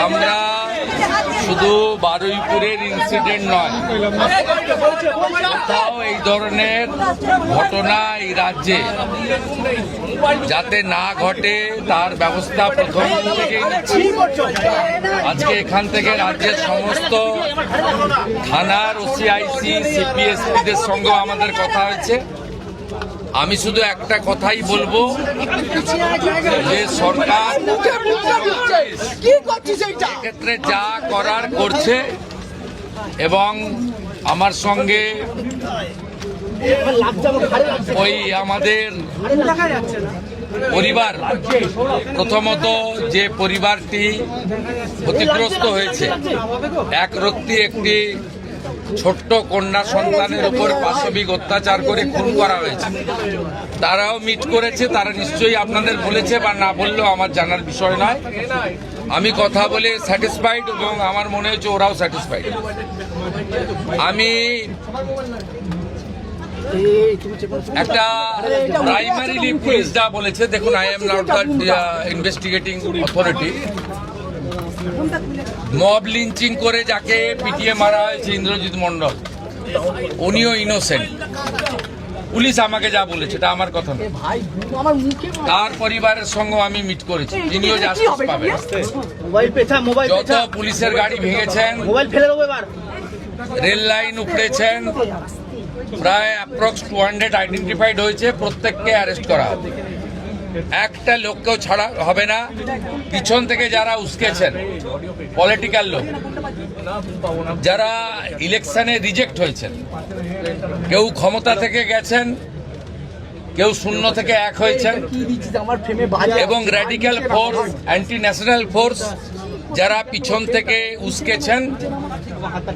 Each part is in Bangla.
আমরা শুধু বারুইপুরের ইনসিডেন্ট নয়, কোথাও এই ধরনের ঘটনা এই রাজ্যে যাতে না ঘটে তার ব্যবস্থা প্রথম থেকেই নিচ্ছি। আজকে এখান থেকে রাজ্যের সমস্ত থানার ওসিআইসি সিপিএসপিদের সঙ্গে আমাদের কথা হয়েছে। আমি শুধু একটা কথাই বলবো যে সরকার এক্ষেত্রে যা করার করছে এবং আমার সঙ্গে ওই আমাদের পরিবার, প্রথমত যে পরিবারটি ক্ষতিগ্রস্ত হয়েছে, এক রত্তি একটি ছোট্ট কন্যা সন্তানের উপর পাশবিক অত্যাচার করে খুন করা হয়েছে, তারাও মিট করেছে। তারা নিশ্চয়ই আপনাদের বলেছে বা না বললেও আমার জানার বিষয় নয়। আমি কথা বলে স্যাটিসফাইড এবং আমার মনে হচ্ছে ওরাও স্যাটিসফাইড। আমি একটা প্রাইমারিলি পুলিশ যা বলেছে, দেখুন, I am not the investigating authority. Mob lynching করে যাকে পিটিয়ে মারা হয়েছে ইন্দ্রজিৎ মণ্ডল, উনিও ইনোসেন্ট। পুলিশ আমাকে যা বলেছে এটা আমার কথা না। তার পরিবারের সঙ্গে আমি মিট করেছি, তিনিও জাস্টিস পাবেন। যত পুলিশের গাড়ি ভেঙেছেন, রেল লাইন উপড়েছেন, প্রায় অ্যাপ্রক্স 200 আইডেন্টিফাইড হয়েছে, প্রত্যেককে অ্যারেস্ট করা হবে। একটা লোককেও ছাড়া হবে না। পিছন থেকে যারা উস্কেছেন, পলিটিক্যাল লোক যারা ইলেকশনে রিজেক্ট হয়েছেন, কেউ ক্ষমতা থেকে গেছেন, কেউ শূন্য থেকে এক হয়েছেন, এবং radical force, anti national force যারা পিছন থেকে উস্কেছেন,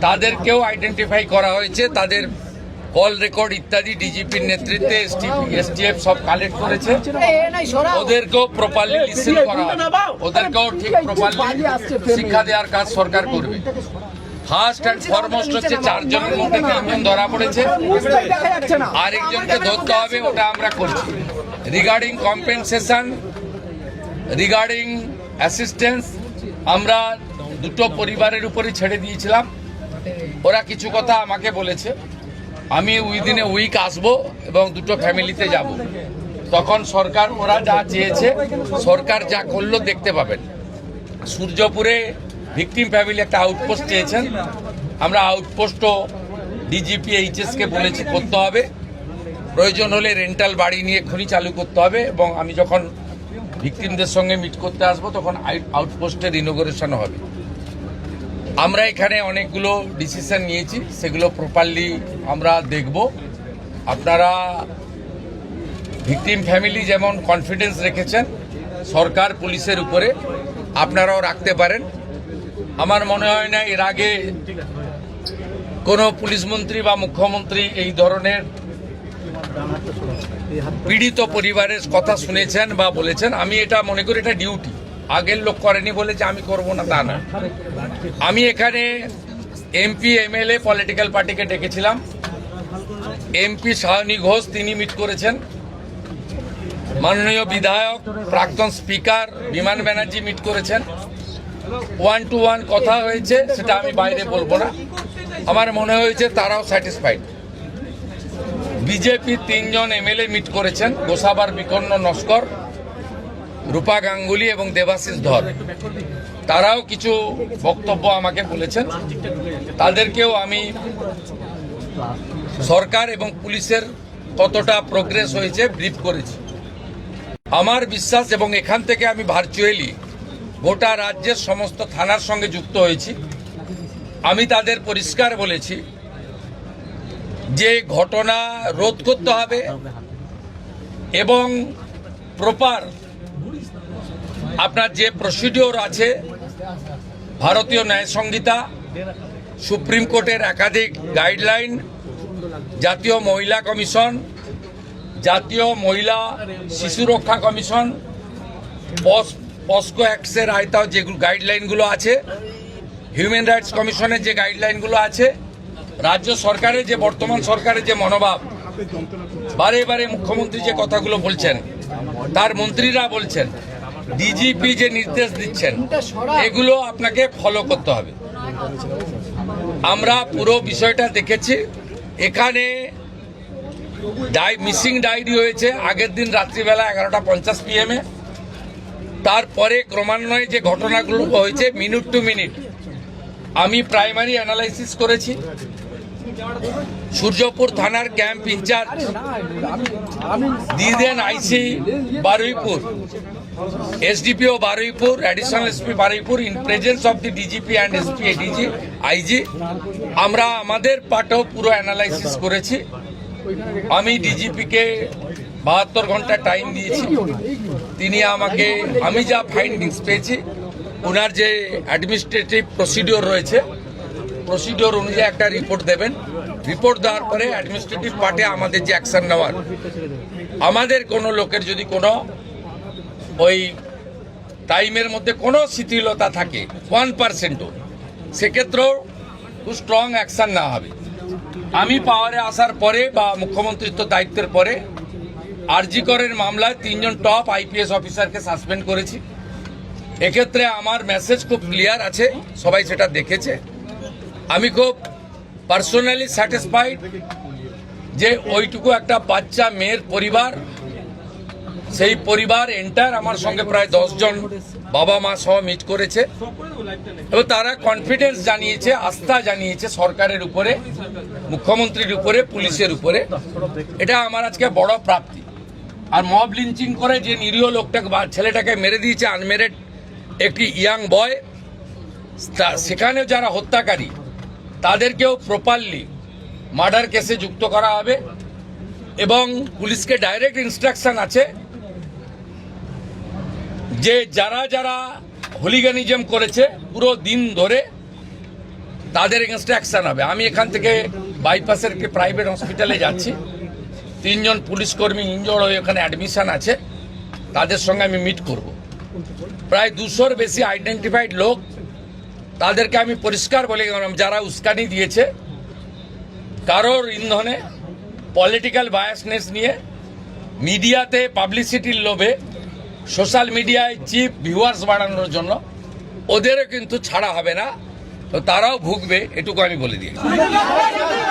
তাদেরকেও আইডেন্টিফাই করা হয়েছে। তাদের কল রেকর্ড ইত্যাদি ডিজিপির নেতৃত্বে এসটিএফ সব কালেক্ট করেছে। ওদেরকেও প্রপারলি লিসেন করা হবে, ওদেরকেও ঠিক প্রপারলি শিক্ষা দেওয়ার কাজ সরকার করবে। ফার্স্ট অ্যান্ড ফরমোস্ট হচ্ছে 4 জনের মধ্যে 3 জন ধরা পড়েছে, আরেকজনকে ধরতে হবে, ওটা আমরা করছি। রিগার্ডিং কম্পেনসেশন, রিগার্ডিং অ্যাসিস্ট্যান্স, আমরা দুটো পরিবারের উপরে ছেড়ে দিয়েছিলাম। ওরা কিছু কথা আমাকে বলেছে, আমি উইদিন এ উইক আসবো এবং দুটো ফ্যামিলিতে যাব। তখন সরকার, ওরা যা চেয়েছে, সরকার যা করলো দেখতে পাবেন। সূর্যপুরে ভিকটিম ফ্যামিলি একটা আউটপোস্ট চেয়েছেন, আমরা আউটপোস্টও ডিজিপি এইচএসকে বলেছি করতে হবে। প্রয়োজন হলে রেন্টাল বাড়ি নিয়ে খনি চালু করতে হবে, এবং আমি যখন ভিকটিমদের সঙ্গে মিট করতে আসবো তখন আউটপোস্টের ইনোগ্রেশন হবে। আমরা এখানে অনেকগুলো ডিসিশন নিয়েছি, সেগুলো প্রপারলি আমরা দেখব। আপনারা ভিকটিম ফ্যামিলি যেমন কনফিডেন্স রেখেছেন সরকার পুলিশের উপরে, আপনারাও রাখতে পারেন। আমার মনে হয় না এর আগে কোনো পুলিশ মন্ত্রী বা মুখ্যমন্ত্রী এই ধরনের পীড়িত পরিবারের কথা শুনেছেন বা বলেছেন। আমি এটা মনে করি এটা ডিউটি, আগের লোক করেনি বলে যে আমি করব না তা না। আমি এখানে এমপি এমএলএ পলিটিক্যাল পার্টিকে ডেকেছিলাম। এমপি সায়নী ঘোষ তিনি মিট করেছেন, মাননীয় বিধায়ক প্রাক্তন স্পিকার বিমান ব্যানার্জি মিট করেছেন। 1-to-1 কথা হয়েছে, সেটা আমি বাইরে বলবো না। আমার মনে হয়েছে তারাও স্যাটিসফাইড। বিজেপি 3 জন এমএলএ মিট করেছেন, গোসাবার বিকন্ন নস্কর, রূপা গাঙ্গুলি এবং দেবাশিস ধর। তারাও কিছু বক্তব্য আমাকে বলেছেন, তাদেরকেও আমি সরকার এবং পুলিশের কতটা প্রোগ্রেস হয়েছে ব্রিফ করেছি। আমার বিশ্বাস, এবং এখান থেকে আমি ভার্চুয়ালি গোটা রাজ্যের সমস্ত থানার সঙ্গে যুক্ত হয়েছি, আমি তাদের পরিষ্কার বলেছি যে ঘটনা রোধ করতে হবে এবং প্রপার আপনার যে প্রসিডিওর আছে, ভারতীয় ন্যায় সংহিতা, সুপ্রিম কোর্টের একাধিক গাইডলাইন, জাতীয় মহিলা কমিশন, জাতীয় মহিলা শিশু রক্ষা কমিশন, পস্কো অ্যাক্টের আয়তায় যে গাইডলাইনগুলো আছে, হিউম্যান রাইটস কমিশনের যে গাইডলাইনগুলো আছে, রাজ্য সরকারের যে বর্তমান সরকারের যে মনোভাব, বারে বারে মুখ্যমন্ত্রী যে কথাগুলো বলছেন, তার মন্ত্রীরা বলছেন, ডিজিপি যে নির্দেশ দিচ্ছেন এগুলো আপনাকে ফলো করতে হবে। আমরা পুরো বিষয়টা দেখেছি। এখানে মিসিং ডায়েরি হয়েছে আগের দিন রাত্রিবেলা 11:50 PM তারপরে ক্রমান্বয়ে যে ঘটনাগুলো হয়েছে মিনিট টু মিনিট আমি প্রাইমারি অ্যানালাইসিস করেছি। সূর্যপুর থানার ক্যাম্প ইনচার্জ দিদেন IC Baruipur, SDPO Baruipur, additional SP Baruipur in presence of the DGP and SP ADG IG আমরা আমাদের পার্টেও পুরো অ্যানালাইসিস করেছি। আমি ডিজিপিকে 72 ঘন্টা টাইম দিয়েছি। তিনি আমাকে আমি যা ফাইন্ডিংস পেয়েছি ওনার যে অ্যাডমিনিস্ট্রেটিভ প্রসিডিওর রয়েছে প্রসিডিওর অনুযায়ী একটা রিপোর্ট দেবেন। রিপোর্ট দেওয়ার পরে অ্যাডমিনিস্ট্রেটিভ পার্টে আমাদের যে অ্যাকশন নেওয়ার, আমাদের কোনো লোকের যদি কোনো ওই টাইমের মধ্যে কোনো শিথিলতা থাকে 1%ও, সেক্ষেত্রেও খুব স্ট্রং অ্যাকশন নেওয়া হবে। আমি পাওয়ারে আসার পরে বা মুখ্যমন্ত্রীর তো দায়িত্বের পরে আরজি করের মামলায় 3 জন টপ আইপিএস অফিসারকে সাসপেন্ড করেছি। এক্ষেত্রে আমার মেসেজ খুব ক্লিয়ার আছে, সবাই সেটা দেখেছে। আমি খুব পার্সোনালি স্যাটিসফাইড যে ওইটুকু একটা বাচ্চা মেয়ের পরিবার, সেই পরিবার এন্টার আমার সঙ্গে প্রায় 10 জন বাবা মা সহ মিট করেছে এবং তারা কনফিডেন্স জানিয়েছে, আস্থা জানিয়েছে সরকারের উপরে, মুখ্যমন্ত্রীর উপরে, পুলিশের উপরে। এটা আমার আজকে বড় প্রাপ্তি। আর মব লিঞ্চিং করে যে নিরীহ লোকটাকে ছেলেটাকে মেরে দিয়েছে, আনমেরিড একটি ইয়াং বয়, সেখানে যারা হত্যাকারী তাদেরকেও প্রপারলি মার্ডার কেসে যুক্ত করা হবে এবং পুলিশকে ডাইরেক্ট ইনস্ট্রাকশন আছে যে যারা যারা হুলিগানিজম করেছে পুরো দিন ধরে তাদের এগেনস্টে অ্যাকশন হবে। আমি এখান থেকে বাইপাসের একটি প্রাইভেট হসপিটালে যাচ্ছি, 3 জন পুলিশ কর্মী ইনজোর্ড হয়ে ওখানে অ্যাডমিশন আছে, তাদের সঙ্গে আমি মিট করব। প্রায় 200-র বেশি আইডেন্টিফাইড লোক, তাদেরকে আমি পরিষ্কার বলে গেলাম যারা উস্কানি দিয়েছে কারোর ইন্ধনে, পলিটিক্যাল বায়াসনেস নিয়ে, মিডিয়াতে পাবলিসিটির লোভে, সোশ্যাল মিডিয়ায় চিপ ভিউয়ার্স বাড়ানোর জন্য ওদেরও কিন্তু ছাড়া হবে না, তো তারাও ভুগবে, এটুকু আমি বলে দিয়েছি।